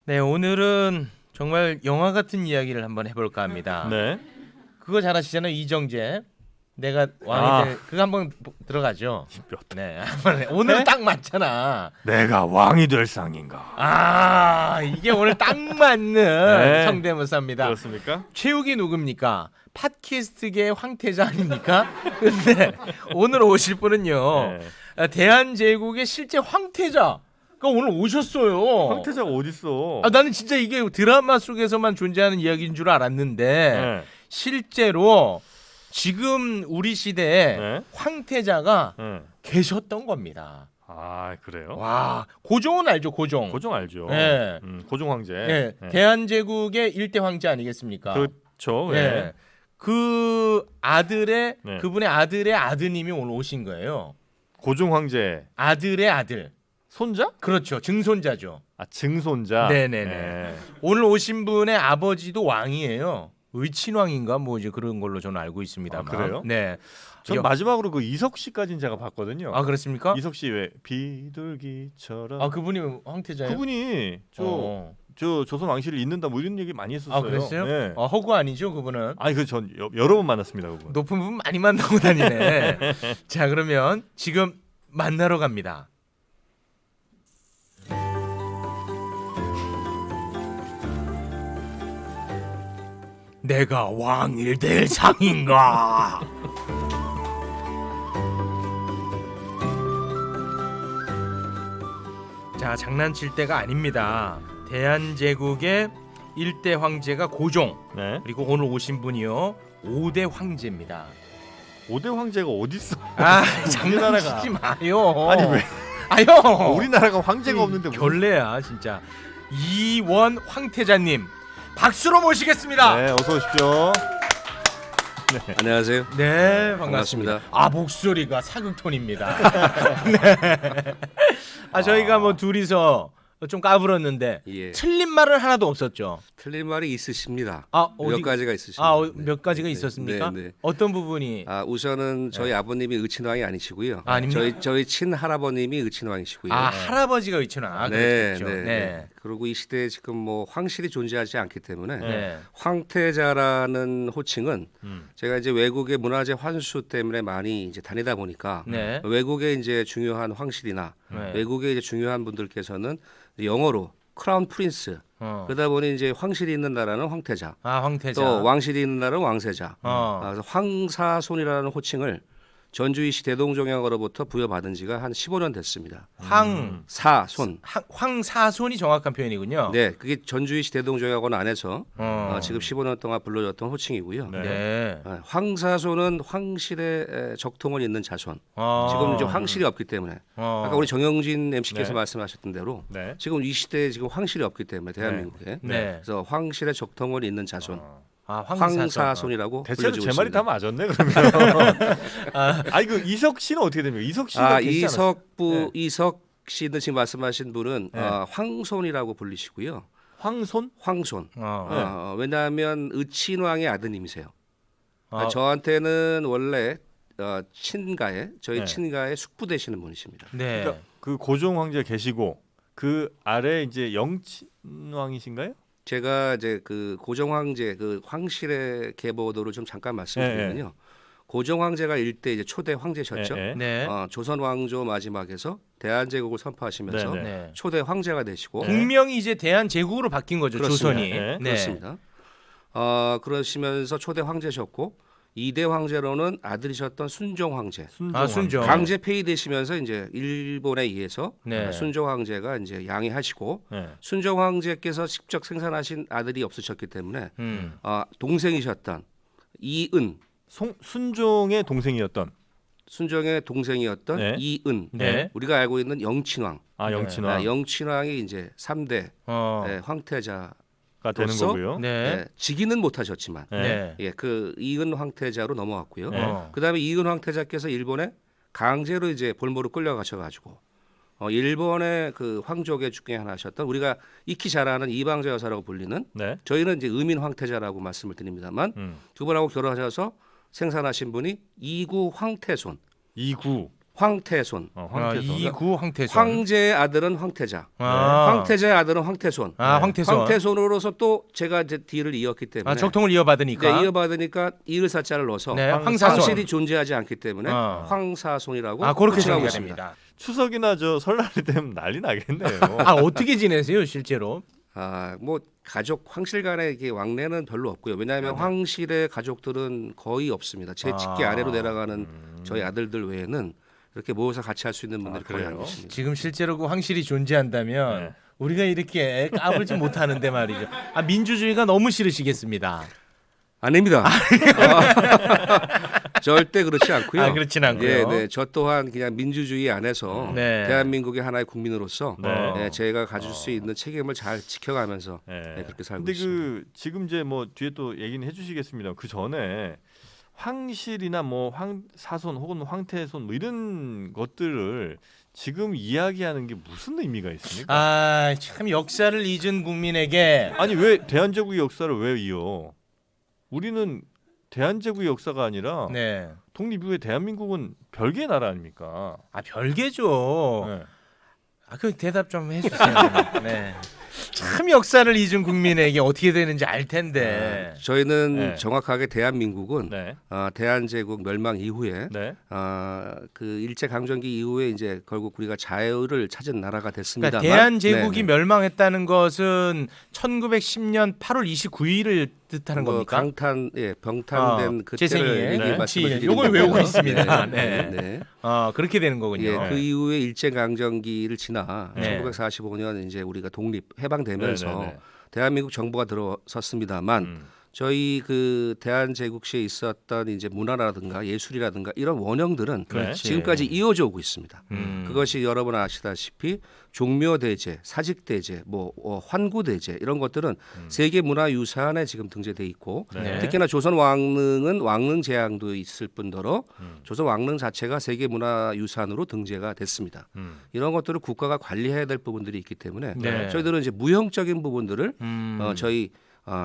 네, 오늘은 정말 영화 같은 이야기를 한번 해볼까 합니다. 네. 그거 잘 아시잖아요, 이정재. 내가 왕이 될 그거 한번 들어가죠. 네, 오늘 딱 맞잖아. 내가 왕이 될 상인가. 아, 이게 오늘 딱 맞는 네. 성대모사입니다. 그렇습니까? 최욱이 누굽니까? 팟캐스트계 황태자 아닙니까? 근데 오늘 오실 분은요, 네. 대한제국의 실제 황태자. 오늘 오셨어요. 황태자가 어딨어? 아, 나는 진짜 이게 드라마 속에서만 존재하는 이야기인 줄 알았는데 네. 실제로 지금 우리 시대에 네. 황태자가 네. 계셨던 겁니다. 아 그래요? 와, 고종은 알죠, 고종. 고종 알죠. 네. 고종 황제. 네. 네. 대한제국의 일대 황제 아니겠습니까? 그렇죠. 네. 네. 그 아들의 네. 그분의 아들의 아드님이 오늘 오신 거예요. 고종 황제 아들의 아들. 손자? 그렇죠, 증손자죠. 아 증손자. 네네네. 네. 오늘 오신 분의 아버지도 왕이에요. 의친왕인가 뭐 이제 그런 걸로 저는 알고 있습니다. 아, 그래요? 네. 전 마지막으로 그 이석 씨까지는 제가 봤거든요. 아, 그렇습니까? 이석 씨 왜 비둘기처럼. 아, 그분이 황태자예요? 그분이 저 조선 왕실을 잇는다 뭐 이런 얘기 많이 했었어요. 아, 그랬어요? 네. 허구 아니죠, 그분은? 아니 그 전 여러 번 만났습니다, 그분. 높은 분 많이 만나고 다니네. 자, 그러면 지금 만나러 갑니다. 내가 왕일 될 상인가? 자, 장난칠 때가 아닙니다. 대한제국의 1대 황제가 고종, 네. 그리고 오늘 오신 분이요 5대 황제입니다. 5대 황제가 어딨어? 아, 장난치지 마요. 아니 왜? 아요. 우리나라가 황제가 없는데 무슨... 결례야 진짜. 이원 황태자님 박수로 모시겠습니다. 네, 어서 오십시오. 안녕하세요. 네, 반갑습니다. 반갑습니다. 아, 목소리가 사극톤입니다. 네. 아, 저희가 뭐 둘이서 좀 까불었는데 예. 틀린 말은 하나도 없었죠. 틀린 말이 있으십니다. 아, 몇 가지가 있으십니다. 아, 네. 몇 가지가 있었습니까? 네, 네. 어떤 부분이? 아, 우선은 저희 아버님이 의친왕이 아니시고요. 아, 아닙니까? 저희 친할아버님이 의친왕이시고요. 아, 할아버지가 의친아. 네, 그렇죠. 네, 네. 그리고 이 시대에 지금 뭐 황실이 존재하지 않기 때문에 네. 황태자라는 호칭은 음. 제가 이제 외국의 문화재 환수 때문에 많이 이제 다니다 보니까 네. 외국의 이제 중요한 황실이나 네. 외국의 이제 중요한 분들께서는 영어로 크라운 프린스 그러다 보니 이제 황실이 있는 나라는 황태자, 아, 황태자. 또 왕실이 있는 나라는 왕세자. 어. 그래서 황사손이라는 호칭을 전주이시 대동종양으로부터 부여받은 지가 한 15년 됐습니다. 사손. 황사손이 정확한 표현이군요. 네, 그게 전주이시 대동종양원 안에서 어. 지금 15년 동안 불러졌던 호칭이고요. 네. 네. 황사손은 황실의 적통을 잇는 자손. 어. 지금 이제 황실이 없기 때문에 아까 우리 정영진 MC께서 네. 말씀하셨던 대로 네. 지금 이 시대에 지금 황실이 없기 때문에 대한민국에 네. 그래서 황실의 적통을 잇는 자손. 아, 황사손이라고 대체로 불려지고 제 말이 있습니다. 다 맞았네 그러면. 아니 그 이석 씨는 어떻게 됩니까? 이석 씨가 아, 계시지 않았어요? 네. 이석 씨는 지금 말씀하신 분은 네. 황손이라고 불리시고요. 황손? 황손. 어. 왜냐하면 의친왕의 아드님이세요. 어. 저한테는 원래 친가에 저희 네. 친가에 숙부 되시는 분이십니다. 네. 그러니까 그 고종 황제 계시고 그 아래 이제 영친왕이신가요? 제가 이제 그 고종 황제 그 황실의 계보도를 좀 잠깐 말씀드리면요. 고종 황제가 일대 이제 초대 황제셨죠. 네. 네. 조선 왕조 마지막에서 대한제국을 선포하시면서 네, 네. 초대 황제가 되시고 국명이 이제 대한제국으로 바뀐 거죠. 그렇습니다. 조선이. 네. 그렇습니다. 그러시면서 초대 황제셨고 2대 황제로는 아들이셨던 순종 황제. 아, 순종. 강제 폐위되시면서 이제 일본에 의해서 네. 순종 황제가 이제 양해하시고 네. 순종 황제께서 직접 생산하신 아들이 없으셨기 때문에 동생이셨던 이은 순종의 동생이었던. 순종의 동생이었던 네. 이은 네. 우리가 알고 있는 영친왕. 아 영친왕. 영친왕이 이제 3대 황태자 가 되는 로서 거고요. 네. 즉위는 못하셨지만 네. 그 이은 황태자로 넘어왔고요. 네. 그다음에 이은 황태자께서 일본에 강제로 이제 볼모로 끌려가셔가지고 일본의 그 황족의 중에 하나셨던 우리가 익히 잘 아는 이방자 여사라고 불리는 네. 저희는 이제 의민 황태자라고 말씀을 드립니다만 두 분하고 결혼하셔서 생산하신 분이 이구 황태손. 이구. 황태손. 황태손. 이구 황태손. 황제의 아들은 황태자. 아. 황태자의 아들은 황태손. 황태손. 황태손으로서 또 제가 이제 뒤를 이었기 때문에 적통을 이어받으니까. 네, 이어받으니까 이을사자를 넣어서 네, 황사손. 황실이 존재하지 않기 때문에 황사손이라고 그렇게 호칭하고 정리가 있습니다. 됩니다. 추석이나 설날이 되면 난리 나겠네요. 어떻게 지내세요 실제로? 뭐 가족 황실 간의 이게 왕래는 별로 없고요. 왜냐하면 황실의 가족들은 거의 없습니다. 제 직계 아래로 내려가는 저희 아들들 외에는 이렇게 모여서 같이 할 수 있는 분들이 거의 안 그래요? 계십니다. 지금 실제로 그 황실이 존재한다면 네. 우리가 이렇게 까불지 못하는데 말이죠. 민주주의가 너무 싫으시겠습니다. 아닙니다. 절대 그렇지 않고요. 그렇진 않고요. 예, 네, 저 또한 그냥 민주주의 안에서 네. 대한민국의 하나의 국민으로서 네. 제가 가질 수 있는 책임을 잘 지켜가면서 그렇게 살고 근데 있습니다. 지금 이제 뭐 뒤에 또 얘기는 해주시겠습니다. 그 전에 황실이나 뭐 황사손 혹은 황태손 뭐 이런 것들을 지금 이야기하는 게 무슨 의미가 있습니까? 참 역사를 잊은 국민에게 아니 왜 대한제국의 역사를 왜 이어? 우리는 대한제국의 역사가 아니라 네. 독립 이후에 대한민국은 별개의 나라 아닙니까? 별개죠. 네. 그 대답 좀 해주세요. 네. 참 역사를 잊은 국민에게 어떻게 되는지 알 텐데. 저희는 네. 정확하게 대한민국은 네. 대한제국 멸망 이후에 네. 그 일제 강점기 이후에 이제 결국 우리가 자유를 찾은 나라가 됐습니다. 그러니까 대한제국이 멸망했다는 것은 1910년 8월 29일을 뜻하는 겁니까? 병탄된 그때를 재생이에 말씀을 요걸 외우고 드리는 있습니다. 거고요. 네. 그렇게 되는 거군요. 예, 그 이후에 일제 강점기를 지나 네. 1945년 이제 우리가 독립 해방되면서 네, 네, 네. 대한민국 정부가 들어섰습니다만 저희 그 대한제국 시에 있었던 이제 문화라든가 예술이라든가 이런 원형들은 그렇지. 지금까지 이어져 오고 있습니다. 음. 그것이 여러분 아시다시피 종묘대제, 사직대제, 환구대제 이런 것들은 세계문화유산에 지금 등재돼 있고 네. 특히나 조선 왕릉은 왕릉 제향도 있을 뿐더러 조선 왕릉 자체가 세계문화유산으로 등재가 됐습니다. 이런 것들을 국가가 관리해야 될 부분들이 있기 때문에 네. 저희들은 이제 무형적인 부분들을 저희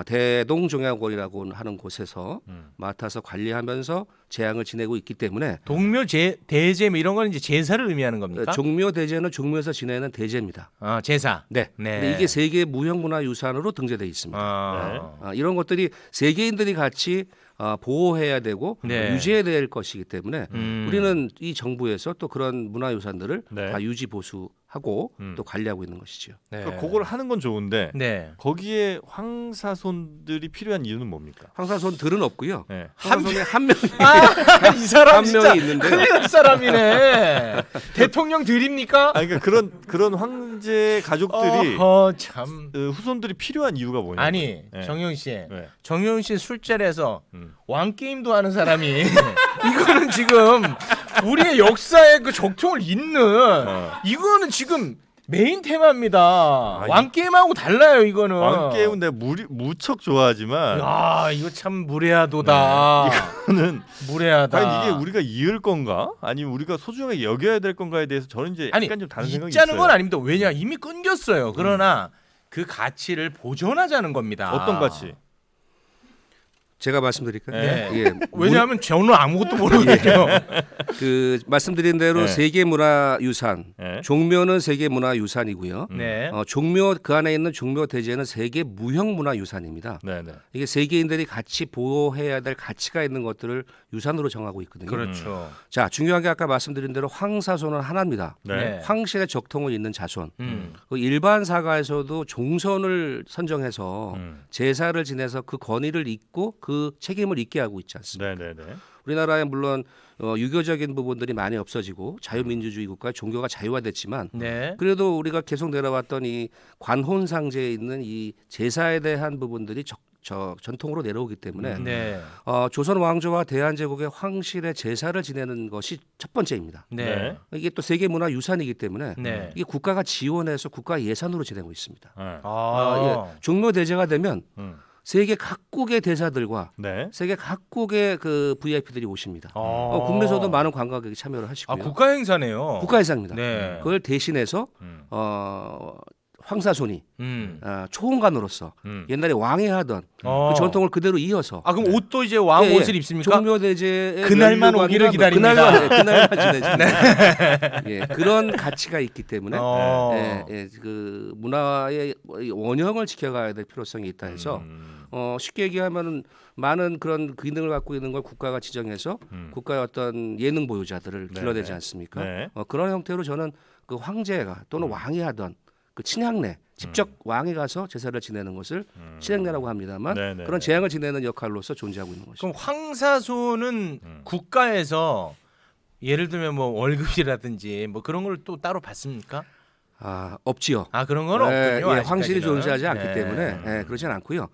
대동종약원이라고 하는 곳에서 맡아서 관리하면서 제향을 지내고 있기 때문에 동묘 대제 뭐 이런 건 이제 제사를 의미하는 겁니까? 종묘 대제는 종묘에서 지내는 대제입니다. 제사. 네. 네. 근데 이게 세계 무형문화유산으로 등재돼 있습니다. 이런 것들이 세계인들이 같이 보호해야 되고 네. 유지해야 될 것이기 때문에 음. 우리는 이 정부에서 또 그런 문화유산들을 네. 다 유지 보수하고 또 관리하고 있는 것이죠. 네. 그러니까 그걸 하는 건 좋은데 네. 거기에 황사손들이 필요한 이유는 뭡니까? 황사손들은 없고요. 네. 황사손이 한 명이 이 사람 한 진짜 명이 있는데요. 큰일 날 사람이네. 대통령 드립니까? 그러니까 그런 황제 가족들이 참. 후손들이 필요한 이유가 뭐냐? 아니 네. 정영 씨, 네. 정영 씨 술자리에서 왕 게임도 하는 사람이 이거는 지금 우리의 역사의 그 적통을 잇는 이거는 지금 메인 테마입니다. 왕 게임하고 달라요 이거는. 왕 게임은 내가 무척 좋아하지만 야 이거 참 무례하도다. 이거는 무례하다. 과연 이게 우리가 이을 건가? 아니면 우리가 소중하게 여겨야 될 건가에 대해서 저는 이제 약간 좀 다른 생각이 있자는 있어요. 건 아닙니다. 왜냐 이미 끊겼어요. 그러나 그 가치를 보존하자는 겁니다. 어떤 가치? 제가 말씀드릴까요? 네. 예. 왜냐하면 저는 아무것도 모르거든요. 그 말씀드린 대로 네. 세계문화유산, 네. 종묘는 세계문화유산이고요. 네. 종묘 그 안에 있는 종묘대제는 세계 무형문화유산입니다. 네네. 이게 세계인들이 같이 보호해야 될 가치가 있는 것들을 유산으로 정하고 있거든요. 그렇죠. 자, 중요한 게 아까 말씀드린 대로 황사손은 하나입니다. 네. 황실의 적통을 잇는 자손. 그 일반 사가에서도 종선을 선정해서 제사를 지내서 그 권위를 잇고 그 책임을 잇게 하고 있지 않습니까? 네네네. 우리나라에 물론 유교적인 부분들이 많이 없어지고 자유민주주의 국가 종교가 자유화됐지만 네. 그래도 우리가 계속 내려왔던 이 관혼상제에 있는 이 제사에 대한 부분들이 전통으로 내려오기 때문에 네. 조선 왕조와 대한제국의 황실의 제사를 지내는 것이 첫 번째입니다. 네. 이게 또 세계문화유산이기 때문에 네. 이게 국가가 지원해서 국가 예산으로 지내고 있습니다. 네. 아. 종묘대제가 되면 음. 세계 각국의 대사들과 네. 세계 각국의 그 VIP들이 오십니다. 아. 국내에서도 많은 관광객이 참여를 하시고요. 국가 행사네요. 국가 행사입니다. 네. 그걸 대신해서 황사손이 초혼관으로서 옛날에 왕이 하던 어. 그 전통을 그대로 이어서 아 그럼 옷도 이제 왕 예, 옷을 입습니까? 종묘대제의 그날만 면류관이나 오기를 뭐 기다립니다. 그날만 지내지. 예, 그런 가치가 있기 때문에 그 문화의 원형을 지켜가야 될 필요성이 있다 해서 쉽게 얘기하면 많은 그런 기능을 갖고 있는 걸 국가가 지정해서 국가의 어떤 예능 보유자들을 길러내지 않습니까? 네. 그런 형태로 저는 그 황제가 또는 왕이 하던 그 친양내 직접 왕이 가서 제사를 지내는 것을 친양내라고 합니다만 네네. 그런 재앙을 지내는 역할로서 존재하고 있는 것이죠. 그럼 황사소는 국가에서 예를 들면 뭐 월급이라든지 뭐 그런 걸 또 따로 받습니까? 없지요. 아 그런 건 없군요. 황실이 아직까지는. 존재하지 않기 네. 때문에 그러진 않고요.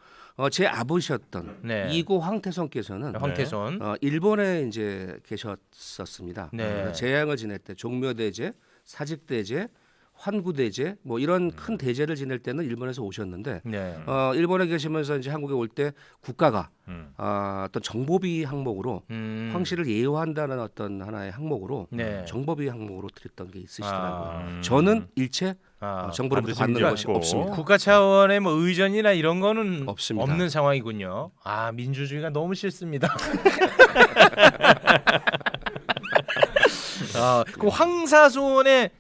제 아버지였던 네. 이고 황태손께서는 황태손. 일본에 이제 계셨었습니다. 네. 재앙을 지낼 때 종묘대제, 사직대제, 환구대제 뭐 이런 큰 대제를 지낼 때는 일본에서 오셨는데 네. 일본에 계시면서 이제 한국에 올 때 국가가 어떤 정보비 항목으로 황실을 예우한다는 어떤 하나의 항목으로 네. 정보비 항목으로 드렸던 게 있으시더라고요. 아. 저는 일체 정부로부터 받으신 받는 게 것이 없고. 없습니다. 국가 차원의 뭐 의전이나 이런 거는 없습니다. 없는 상황이군요. 아 민주주의가 너무 싫습니다. 그 황사손의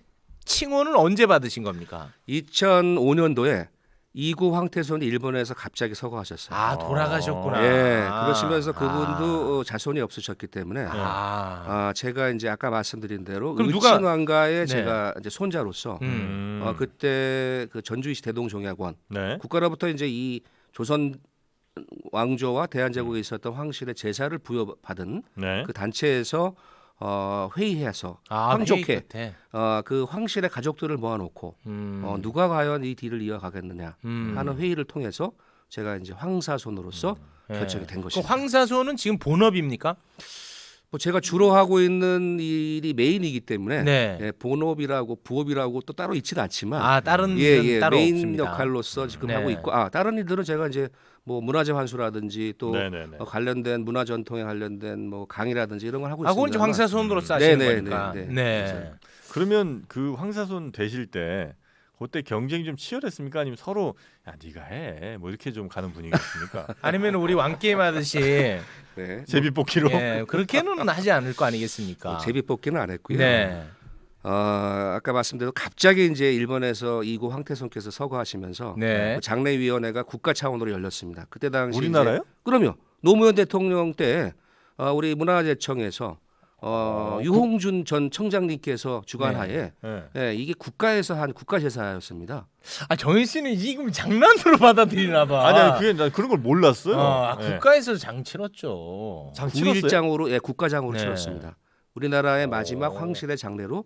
칭호는 언제 받으신 겁니까? 2005년도에 이구 황태손이 일본에서 갑자기 서거하셨어요. 아 돌아가셨구나. 예, 그러시면서 그분도 자손이 없으셨기 때문에 아. 제가 이제 아까 말씀드린 대로 그럼 누가- 의친왕가의 네. 제가 이제 손자로서 그때 그 전주시 대동종약원 네. 국가로부터 이제 이 조선 왕조와 대한제국에 있었던 황실의 제사를 부여받은 네. 그 단체에서 회의해서 아, 황족회 회의 끝에. 그 황실의 가족들을 모아놓고 누가 과연 이 뒤를 이어가겠느냐 하는 회의를 통해서 제가 이제 황사손으로서 결정이 된 그 것입니다. 황사손은 지금 본업입니까? 뭐 제가 주로 하고 있는 일이 메인이기 때문에 네. 예, 본업이라고 부업이라고 또 따로 있지는 않지만 아 다른 일은 따로 메인 없습니다. 역할로서 지금 네. 하고 있고 다른 일들은 제가 이제 뭐 문화재 환수라든지 또 네네네. 관련된 문화 전통에 관련된 뭐 강의라든지 이런 걸 하고 아, 그건 이제 있습니다. 황사손으로서 하시는 네, 네, 거니까. 네, 네. 네. 그러면 그 황사손 되실 때 그때 경쟁이 좀 치열했습니까? 아니면 서로 야 네가 해 뭐 이렇게 좀 가는 분위기였습니까? 아니면 우리 왕게임 하듯이 네. 제비뽑기로. 예, 그렇게는 하지 않을 거 아니겠습니까? 제비뽑기는 안 했고요. 네. 아까 말씀드린 갑자기 이제 일본에서 이고 황태손께서 서거하시면서 네. 그 장례위원회가 국가 차원으로 열렸습니다. 그때 당시 우리나라요? 이제, 그럼요. 노무현 대통령 때 우리 문화재청에서 유홍준 전 청장님께서 주관하에 네. 예, 이게 국가에서 한 국가제사였습니다. 아 정인 씨는 지금 장난으로 받아들이나 봐. 아니 그게 나 그런 걸 몰랐어요. 네. 국가에서 장 치렀죠. 장 치렀어요? 9일장으로 국가장으로 네. 치렀습니다. 우리나라의 마지막 황실의 장례로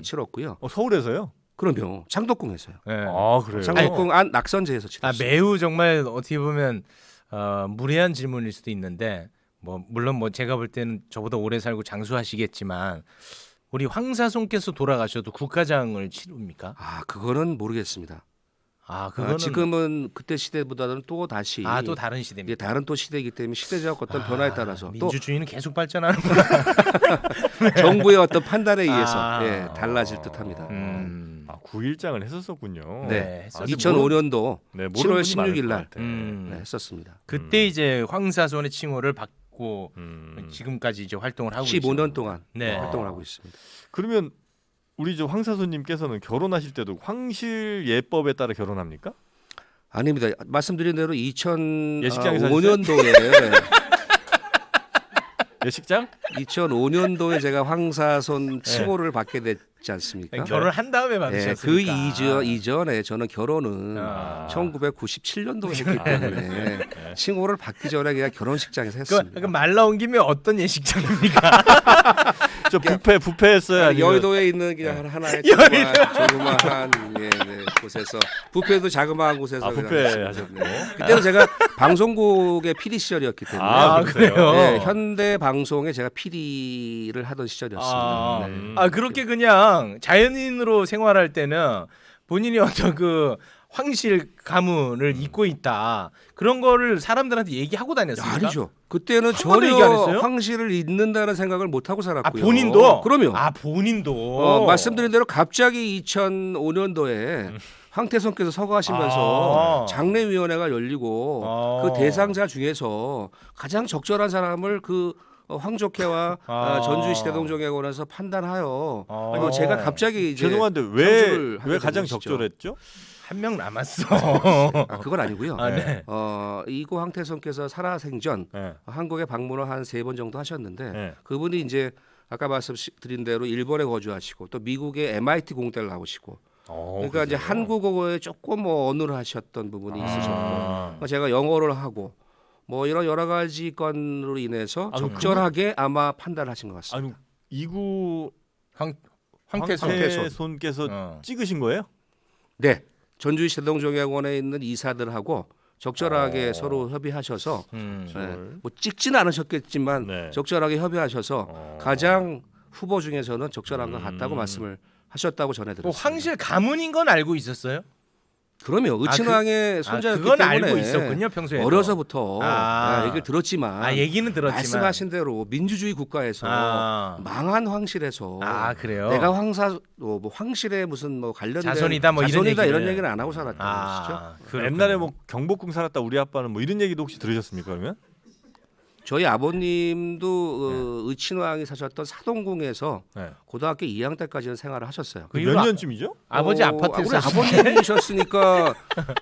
치렀고요. 서울에서요? 그럼요. 창덕궁에서요. 네. 아 그래요? 창덕궁 안 낙선제에서 치렀어요. 매우 정말 어떻게 보면 무례한 질문일 수도 있는데 뭐 물론 뭐 제가 볼 때는 저보다 오래 살고 장수하시겠지만 우리 황사손께서 돌아가셔도 국가장을 치릅니까? 그거는 모르겠습니다. 그거는 지금은 그때 시대보다는 또 다시 또 다른 이제 시대입니다. 다른 또 시대이기 때문에 시대적 어떤 변화에 따라서 또 민주주의는 계속 발전하는구나. 정부의 어떤 판단에 의해서 아. 달라질 듯합니다. 9일장을 했었었군요. 네, 아, 2005년도 네, 7월 모르는 분이 많을 16일 것 날 같아요. 했었습니다. 그때 이제 황사손의 칭호를 받고 음. 지금까지 이제 활동을 하고 15년 있죠. 동안 네. 활동을 하고 있습니다. 그러면 우리 저 황사손님께서는 결혼하실 때도 황실 예법에 따라 결혼합니까? 아닙니다. 말씀드린 대로 예식장에서 2005년도에 예식장? 2005년도에 제가 황사손 칭호를 받게 됐지 않습니까? 결혼한 다음에 받으셨으니까. 그 이전에 저는 결혼은 1997년도에 했기 때문에 칭호를 받기 전에 그냥 결혼식장에서 했습니다. 그 말 나온 김에 어떤 예식장입니까? 저 뷔페했어요. 아니면- 여의도에 있는 그냥 하나의 조그마한 곳에서 뷔페도 자그마한 곳에서 그냥 뷔페 했습니다. 하셨고. 그때는 제가 방송국의 PD 시절이었기 때문에 그래요? 네, 현대 방송에 제가 PD를 하던 시절이었습니다. 네. 그렇게 그냥 자연인으로 생활할 때는 본인이 어떤 그 황실 가문을 잇고 있다 그런 거를 사람들한테 얘기하고 다녔습니까? 아니죠. 그때는 한 번도 얘기 안 전혀 했어요? 황실을 잇는다는 생각을 못 하고 살았고요. 본인도? 그럼요. 본인도. 말씀드린 대로 갑자기 2005년도에 황태성께서 서거하시면서 아. 장례위원회가 열리고 아. 그 대상자 중에서 가장 적절한 사람을 그 황족회와 전주시 대동정약원에서 판단하여 그리고 제가 갑자기 이제 죄송한데 상주를 하게 왜 된 가장 것이죠. 적절했죠? 한 명 남았어. 그건 아니고요. 아, 네. 이고 황태성께서 살아생전 네. 한국에 방문을 한 3번 정도 하셨는데 네. 그분이 이제 아까 말씀드린 대로 일본에 거주하시고 또 미국의 MIT 공대를 나오시고 그러니까 이제 한국어에 조금 뭐 언어를 하셨던 부분이 있으셨고 제가 영어를 하고 뭐 이런 여러 가지 건으로 인해서 적절하게 아마 판단하신 것 같습니다. 아니 이구 황태손. 황태손께서 찍으신 거예요? 네, 전주시 대동정약원에 있는 이사들하고 적절하게 서로 협의하셔서 네, 뭐 찍지는 않으셨겠지만 네. 적절하게 협의하셔서 가장 후보 중에서는 적절한 것 같다고 말씀을 하셨다고 뭐 전해드렸습니다. 황실 가문인 건 알고 있었어요? 그럼요. 의친왕의 손자였기 그건 때문에 알고 있었군요 평소에. 어려서부터 얘기를 들었지만 얘기는 들었지만 말씀하신 대로 민주주의 국가에서 망한 황실에서 그래요. 내가 뭐 황실에 무슨 뭐 관련된 자손이다 뭐 자손이다 이런 이런 얘기는 안 하고 살았다는 것이죠. 옛날에 뭐 경복궁 살았다 우리 아빠는 뭐 이런 얘기도 혹시 들으셨습니까 그러면? 저희 아버님도 의친왕이 사셨던 사동궁에서 네. 고등학교 2학년 때까지는 생활을 하셨어요. 몇 년쯤이죠? 아버지 아파트에서 우리 아버님이셨으니까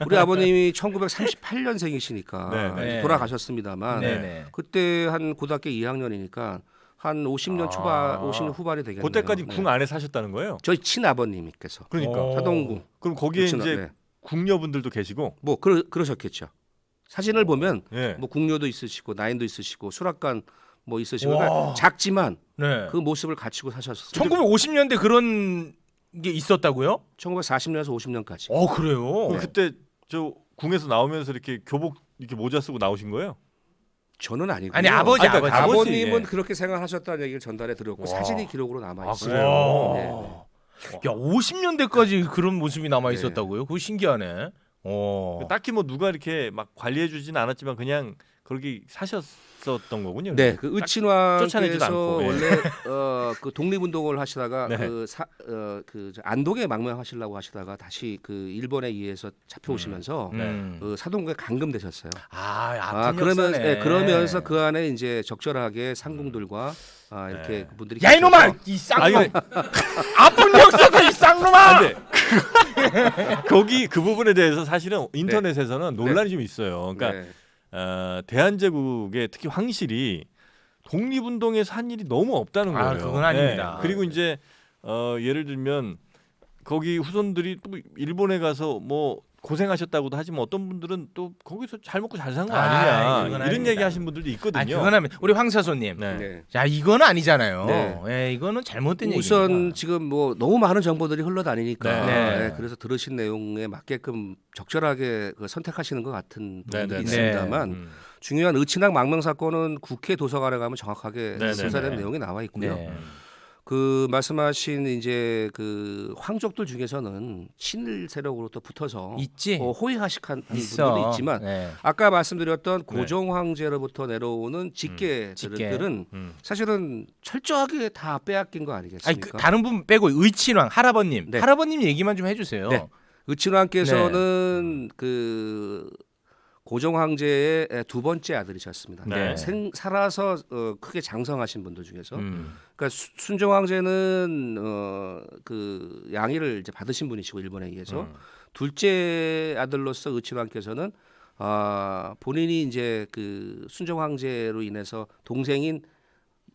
우리 아버님이 1938년생이시니까 네. 돌아가셨습니다만 네네. 그때 한 고등학교 2학년이니까 한 50년 초반, 50년 후반이 되겠네요. 그때까지 궁 안에 사셨다는 거예요? 저희 친아버님께서 그러니까 사동궁. 그럼 거기에 의친왕, 이제 네. 궁녀분들도 계시고 뭐 그러셨겠죠. 사진을 보면 예. 뭐 궁녀도 있으시고 나인도 있으시고 수락관 뭐 있으시고 와. 그러니까 작지만 네. 그 모습을 갖추고 사셨어요. 1950년대 그런 게 있었다고요? 1940년에서 50년까지. 그래요. 그럼 그때 저 궁에서 나오면서 이렇게 교복 이렇게 모자 쓰고 나오신 거예요? 저는 아니고요. 아니 아버지 아니, 그러니까 아버지. 아버님은 예. 그렇게 생각하셨다는 얘기를 전달해 드렸고 사진이 기록으로 남아 있어요. 그래요? 네. 야 50년대까지 그런 모습이 남아 네. 있었다고요? 그거 신기하네. 딱히 뭐 누가 이렇게 막 관리해 주지는 않았지만 그냥 그렇게 사셨었던 거군요. 네, 그 쫓아내지도 의친왕께서 않고, 예. 원래 그 독립운동을 하시다가 네. 그 안동에 망명하시려고 하시다가 다시 그 일본에 의해서 잡혀오시면서 그 사동궁에 감금되셨어요. 아픈 그러면 역사네. 그러면서 그 안에 이제 적절하게 상궁들과 이렇게 네. 그분들이 야 이놈아 이 쌍놈 아픈 역사다 이 쌍놈아. 근데 거기 그 부분에 대해서 사실은 인터넷에서는 논란이 좀 있어요. 그러니까 네. 대한제국의 특히 황실이 독립운동에서 한 일이 너무 없다는 거예요. 그건 아닙니다. 그리고 이제 예를 들면 거기 후손들이 또 일본에 가서 뭐 고생하셨다고도 하지만 어떤 분들은 또 거기서 잘 먹고 잘 산 거 아니냐 그건 이런 아닙니다. 얘기 하신 분들도 있거든요. 그건 하면 우리 황사소님. 네. 네. 자 이건 아니잖아요. 네. 예, 이거는 잘못된 우선 얘기입니다. 지금 뭐 너무 많은 정보들이 흘러다니니까 네. 네, 그래서 들으신 내용에 맞게끔 적절하게 그 선택하시는 것 같은 네, 부분이 네, 있습니다만 중요한 의친왕 망명 사건은 국회 도서관에 가면 정확하게 네, 네, 수사된 네. 내용이 나와 있고요. 네. 그 말씀하신 이제 그 황족들 중에서는 친일 세력으로 또 붙어서 있지. 호의하식한 있어. 분들도 있지만 네. 아까 말씀드렸던 고종 황제로부터 내려오는 직계들은 직계. 사실은 철저하게 다 빼앗긴 거 아니 아니겠습니까? 다른 분 빼고 의친왕 할아버님, 네. 할아버님 얘기만 좀 해주세요. 네. 의친왕께서는 그 고종 황제의 두 번째 아들이셨습니다. 네. 살아서 크게 장성하신 분들 중에서, 그러니까 순종 황제는 그 양위를 이제 받으신 분이시고 일본에 의해서 둘째 아들로서 의친왕께서는 본인이 이제 그 순종 황제로 인해서 동생인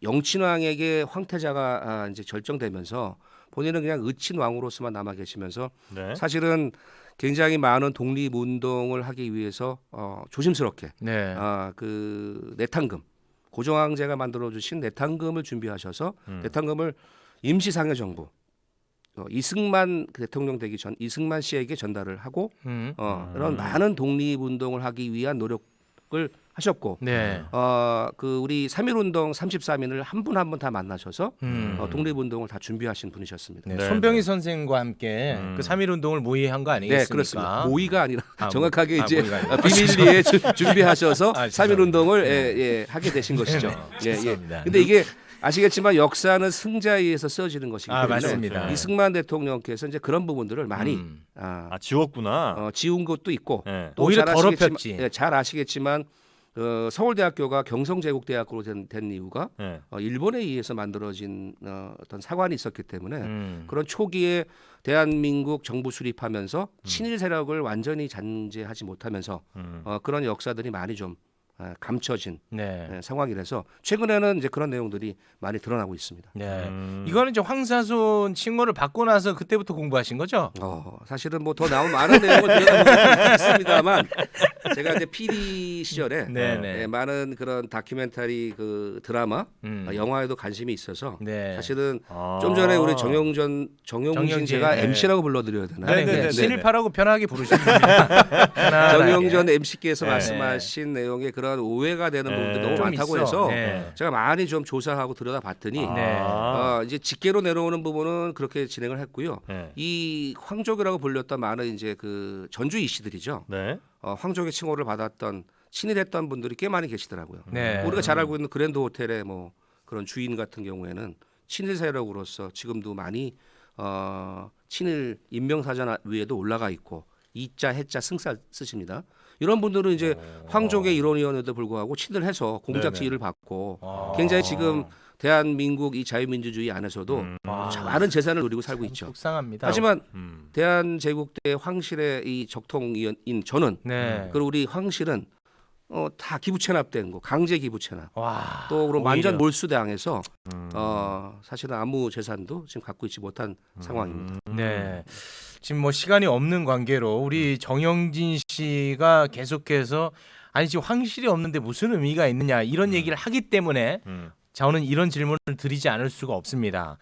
영친왕에게 황태자가 이제 절정되면서 본인은 그냥 의친왕으로서만 남아 계시면서 네. 사실은 굉장히 많은 독립운동을 하기 위해서 조심스럽게 네. 그 내탕금 고종 황제가 만들어 주신 내탕금을 준비하셔서 내탕금을 임시상해정부 이승만 대통령 되기 전 이승만 씨에게 전달을 하고 이런 많은 독립운동을 하기 위한 노력을 하셨고 네. 그 우리 3.1운동 33인을 한 분 한 분 다 만나셔서 독립운동을 다 준비하신 분이셨습니다. 네. 네, 손병희 네. 선생과 함께 그 3.1운동을 모의한 거 아니겠습니까? 네, 그렇습니다. 모의가 아니라 정확하게 이제 모의가 아니라. 비밀리에 준비하셔서 아, 3.1운동을 하게 되신 것이죠. 예, 예. 죄송합니다. 근데 이게 아시겠지만 역사는 승자에 의해서 써지는 것이기 때문에 맞습니다. 이승만 대통령께서 이제 그런 부분들을 많이 지웠구나. 지운 것도 있고 네. 또 오히려 잘 아시겠지만- 더럽혔지. 예, 잘 아시겠지만 서울대학교가 경성제국대학교로 된 이유가 네. 일본에 의해서 만들어진 어떤 사관이 있었기 때문에 음. 그런 초기에 대한민국 정부 수립하면서 친일 세력을 완전히 잔재하지 못하면서 그런 역사들이 많이 좀 감춰진 네. 상황이라서 최근에는 이제 그런 내용들이 많이 드러나고 있습니다. 네. 이거는 이제 황사손 칭호를 받고 나서 그때부터 공부하신 거죠? 사실은 뭐 더 나온 많은 내용을 들여다보고 있습니다만 제가 이제 PD 시절에 네네. 많은 그런 다큐멘터리 그 드라마, 영화에도 관심이 있어서 네. 사실은 좀 전에 우리 정용진 제가 네. MC라고 불러드려야 되나요? 아니, 네네네. 친일파라고 편하게 부르시면 됩니다. 편안하게. 정용전 MC께서 네. 말씀하신 내용에 그런 오해가 되는 네. 부분들이 너무 좀 많다고 있어. 해서 네. 제가 많이 좀 조사하고 들여다봤더니 네. 이제 직계로 내려오는 부분은 그렇게 진행을 했고요. 네. 이 황족이라고 불렸던 많은 이제 그 전주 이씨들이죠. 네. 황족의 칭호를 받았던 친일했던 분들이 꽤 많이 계시더라고요. 네. 우리가 잘 알고 있는 그랜드 호텔의 뭐 그런 주인 같은 경우에는 친일 세력으로서 지금도 많이 친일 인명사전 위에도 올라가 있고 이자 해자 승사 쓰십니다. 이런 분들은 이제 황족의 일원이었는데도 불구하고 친일해서 공작지휘를 받고 굉장히 지금 대한민국 이 자유민주주의 안에서도 많은 재산을 누리고 살고 있죠. 속상합니다. 하지만 대한제국대 황실의 이 적통인 저는 네. 그리고 우리 황실은 다 기부 체납된 거, 강제 기부 체납. 와. 또 그럼 오히려. 완전 몰수당해서 사실은 아무 재산도 지금 갖고 있지 못한 상황입니다. 네. 지금 뭐 시간이 없는 관계로 우리 정영진 씨가 계속해서 아니 지금 황실이 없는데 무슨 의미가 있느냐 이런 얘기를 하기 때문에 저는 이런 질문을 드리지 않을 수가 없습니다.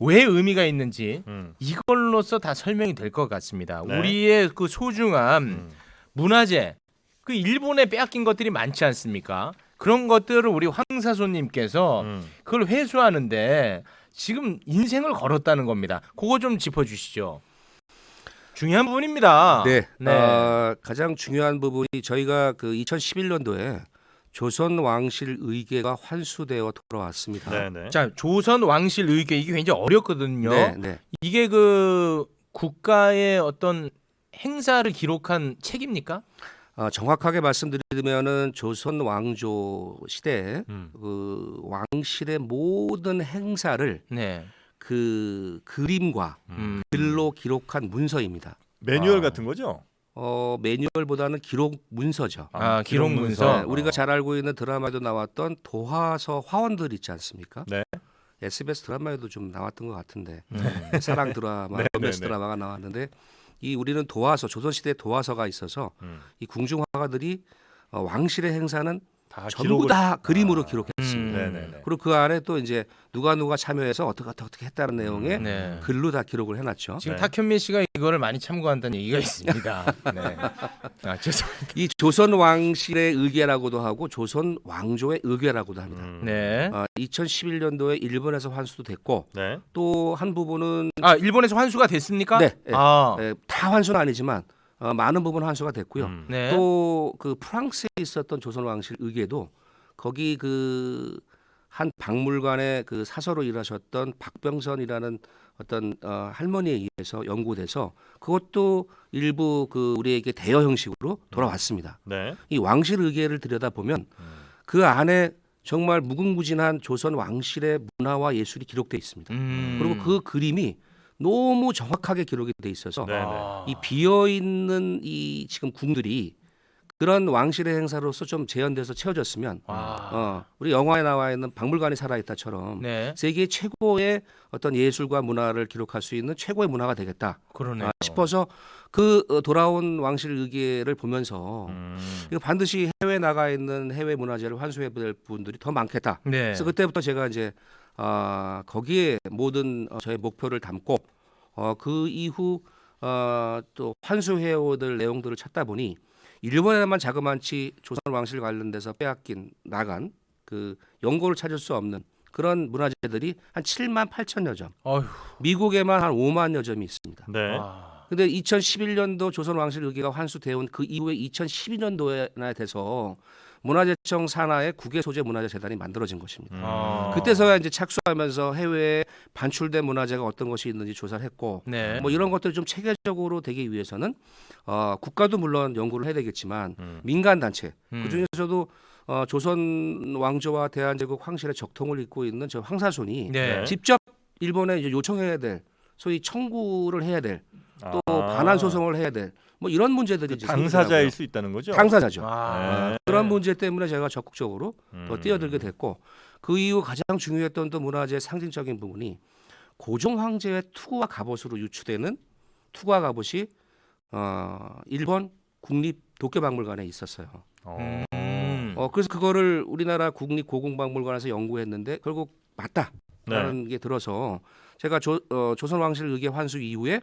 왜 의미가 있는지 이걸로써 다 설명이 될 것 같습니다. 네. 우리의 그 소중한 문화재, 그 일본에 빼앗긴 것들이 많지 않습니까? 그런 것들을 우리 황사손님께서 그걸 회수하는데 지금 인생을 걸었다는 겁니다. 그거 좀 짚어주시죠. 중요한 부분입니다. 네, 가장 중요한 부분이 저희가 그 2011년도에 조선 왕실 의궤가 환수되어 돌아왔습니다. 네네. 자, 조선 왕실 의궤 이게 굉장히 어렵거든요. 네. 이게 그 국가의 어떤 행사를 기록한 책입니까? 정확하게 말씀드리면은 조선 왕조 시대에 그 왕실의 모든 행사를 네. 그 그림과 글로 기록한 문서입니다. 매뉴얼 같은 거죠? 매뉴얼보다는 기록 문서죠. 기록 문서. 네, 우리가 잘 알고 있는 드라마에도 나왔던 도화서 화원들 있지 않습니까? 네. SBS 드라마에도 좀 나왔던 것 같은데 사랑 드라마, 로맨스 드라마가 나왔는데 이 우리는 도화서, 조선시대 도화서가 있어서 이 궁중 화가들이 왕실의 행사는 다 전부 기록을- 다 그림으로 기록했습니다. 네네네. 그리고 그 안에 또 이제 누가 참여해서 어떻게 했다는 내용의 네. 글로 다 기록을 해놨죠. 지금 네. 탁현민 씨가 이거를 많이 참고한다는 얘기가 있습니다. 네. 죄송합니다. 이 조선 왕실의 의궤라고도 하고 조선 왕조의 의궤라고도 합니다. 네. 2011년도에 일본에서 환수도 됐고 네. 또 한 부분은 일본에서 환수가 됐습니까? 네. 아, 다 환수는 아니지만 많은 부분 환수가 됐고요. 네. 또 그 프랑스에 있었던 조선 왕실 의궤도 거기 그 한 박물관의 그 사서로 일하셨던 박병선이라는 어떤 할머니에 의해서 연구돼서 그것도 일부 그 우리에게 대여 형식으로 돌아왔습니다. 네. 이 왕실 의궤를 들여다 보면 그 안에 정말 무궁무진한 조선 왕실의 문화와 예술이 기록돼 있습니다. 그리고 그 그림이 너무 정확하게 기록이 돼 있어서 네네. 이 비어 있는 이 지금 궁들이 그런 왕실의 행사로서 좀 재현돼서 채워졌으면 우리 영화에 나와 있는 박물관이 살아있다처럼 네. 세계 최고의 어떤 예술과 문화를 기록할 수 있는 최고의 문화가 되겠다 그러네요. 싶어서 그 돌아온 왕실 의궤를 보면서 이거 반드시 해외에 나가 있는 해외 문화재를 환수해 볼 분들이 더 많겠다. 네. 그래서 그때부터 제가 이제 거기에 모든 저의 목표를 담고 그 이후 또 환수해오들 내용들을 찾다 보니 일본에만 자그마치 조선 왕실 관련돼서 빼앗긴 나간 그 연고를 찾을 수 없는 그런 문화재들이 한 7만 8천여 점, 어휴. 미국에만 한 5만여 점이 있습니다. 네. 근데 2011년도 조선 왕실 의궤가 환수되어 온 그 이후에 2012년도에 돼서 문화재청 산하에 국외 소재 문화재 재단이 만들어진 것입니다. 아. 그때서야 이제 착수하면서 해외에 반출된 문화재가 어떤 것이 있는지 조사를 했고 네. 뭐 이런 것들이 좀 체계적으로 되기 위해서는 국가도 물론 연구를 해야 되겠지만 민간 단체 그 중에서도 조선 왕조와 대한제국 황실의 적통을 잇고 있는 저 황사손이 네. 직접 일본에 이제 요청해야 될 소위 청구를 해야 될 또 아. 반환 소송을 해야 될 뭐 이런 문제들이 이제 당사자일 생기더라고요. 수 있다는 거죠. 당사자죠. 아. 네. 그런 문제 때문에 제가 적극적으로 더 뛰어들게 됐고 그 이후 가장 중요했던 또 문화재의 상징적인 부분이 고종 황제의 투구와 갑옷으로 유추되는 투구와 갑옷이 일본 국립 도쿄박물관에 있었어요. 그래서 그거를 우리나라 국립 고궁박물관에서 연구했는데 결국 맞다라는 게 들어서 제가 조선 왕실 의회 환수 이후에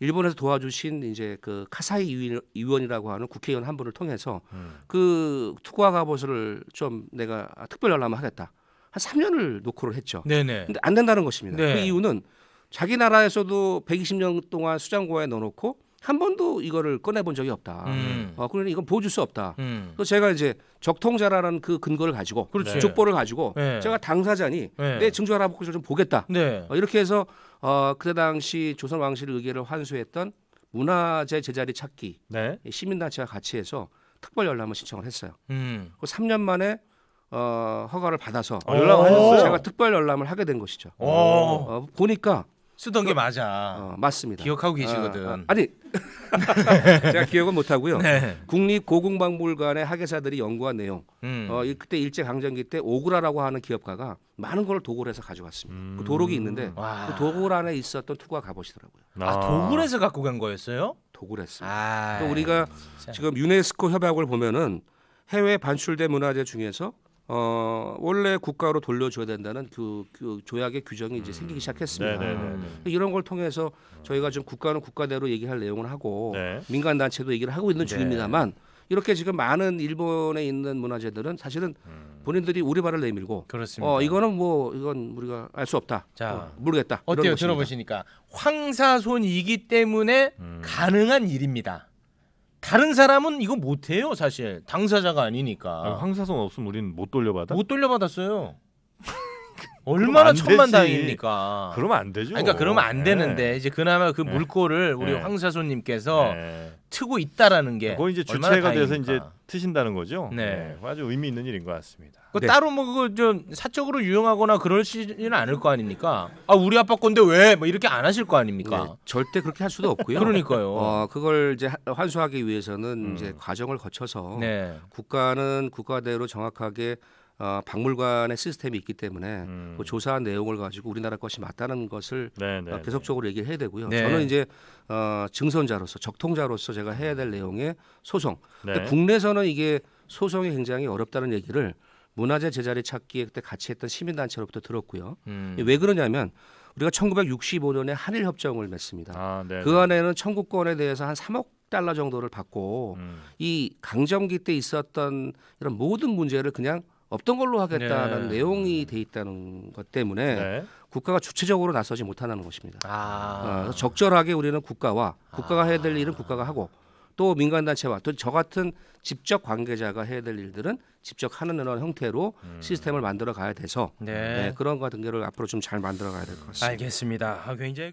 일본에서 도와주신 이제 그 카사이 의원이라고 하는 국회의원 한 분을 통해서 그 투구와 갑옷을 좀 내가 특별 열람을 하겠다. 한 3년을 노크를 했죠. 네네. 근데 안 된다는 것입니다. 네. 그 이유는 자기 나라에서도 120년 동안 수장고에 넣어놓고 한 번도 이거를 꺼내본 적이 없다. 그러니 이건 보여줄 수 없다. 그래서 제가 이제 적통자라는 그 근거를 가지고 그렇지. 족보를 가지고 네. 제가 당사자니 네. 내 증조 할아버지를 좀 보겠다. 네. 이렇게 해서 그때 당시 조선 왕실 의회를 환수했던 문화재 제자리 찾기 네. 시민단체와 같이 해서 특별 열람을 신청을 했어요. 음. 그 3년 만에 허가를 받아서 연락하셨어요? 제가 특별 열람을 하게 된 것이죠. 오. 보니까 쓰던 게 맞아. 맞습니다. 기억하고 계시거든. 아니 제가 기억은 못하고요. 네. 국립고궁박물관의 학예사들이 연구한 내용. 음. 그때 일제 강점기 때 오구라라고 하는 기업가가 많은 걸 도굴 해서 가져갔습니다. 그 도록이 있는데 와. 그 도굴 안에 있었던 투구가 갑옷이더라고요. 아, 도굴에서 갖고 간 거였어요? 도굴했습니다. 아. 또 우리가 지금 유네스코 협약을 보면은 해외 반출된 문화재 중에서 원래 국가로 돌려줘야 된다는 그 조약의 규정이 이제 생기기 시작했습니다. 네네네. 이런 걸 통해서 저희가 좀 국가는 국가대로 얘기할 내용을 하고 네. 민간 단체도 얘기를 하고 있는 네. 중입니다만 이렇게 지금 많은 일본에 있는 문화재들은 사실은 본인들이 우리발을 내밀고 그렇습니다. 이거는 뭐 이건 우리가 알 수 없다. 자, 모르겠다. 이런 어때요? 것입니다. 들어보시니까 황사손이기 때문에 가능한 일입니다. 다른 사람은 이거 못해요, 사실. 당사자가 아니니까. 황사손 없으면 우리는 못 돌려받아? 못 돌려받았어요. 얼마나 안 천만다행입니까? 그러면 안 되죠. 그러니까 그러면 안 네. 되는데 이제 그나마 그 네. 물꼬를 우리 네. 황사손님께서 네. 트고 있다라는 게 그거 이제 얼마나 주체가 돼서 다행입니까? 이제 트신다는 거죠. 네. 아주 의미 있는 일인 것 같습니다. 그 네. 따로 뭐 그거 좀 사적으로 유용하거나 그러시지는 않을 거 아닙니까? 아 우리 아빠 건데 왜? 뭐 이렇게 안 하실 거 아닙니까? 네, 절대 그렇게 할 수도 없고요. 그러니까요. 그걸 이제 환수하기 위해서는 이제 과정을 거쳐서 네. 국가는 국가대로 정확하게 박물관의 시스템이 있기 때문에 그 조사한 내용을 가지고 우리나라 것이 맞다는 것을 네, 네. 계속적으로 얘기를 해야 되고요. 네. 저는 이제 증선자로서 적통자로서 제가 해야 될 내용의 소송. 네. 근데 국내에서는 이게 소송이 굉장히 어렵다는 얘기를 문화재 제자리 찾기에 그때 같이 했던 시민단체로부터 들었고요. 왜 그러냐면 우리가 1965년에 한일 협정을 맺습니다. 아, 네. 그 안에는 청구권에 대해서 한 3억 달러 정도를 받고 이 강점기 때 있었던 이런 모든 문제를 그냥 없던 걸로 하겠다는 네. 내용이 돼 있다는 것 때문에 네. 국가가 주체적으로 나서지 못한다는 것입니다. 아. 적절하게 우리는 국가가 해야 될 일은 국가가 하고 또 민간단체와 또 저 같은 직접 관계자가 해야 될 일들은 직접 하는 이런 형태로 시스템을 만들어 가야 돼서 네. 그런 같은 거를 앞으로 좀 잘 만들어 가야 될 것 같습니다. 알겠습니다. 굉장히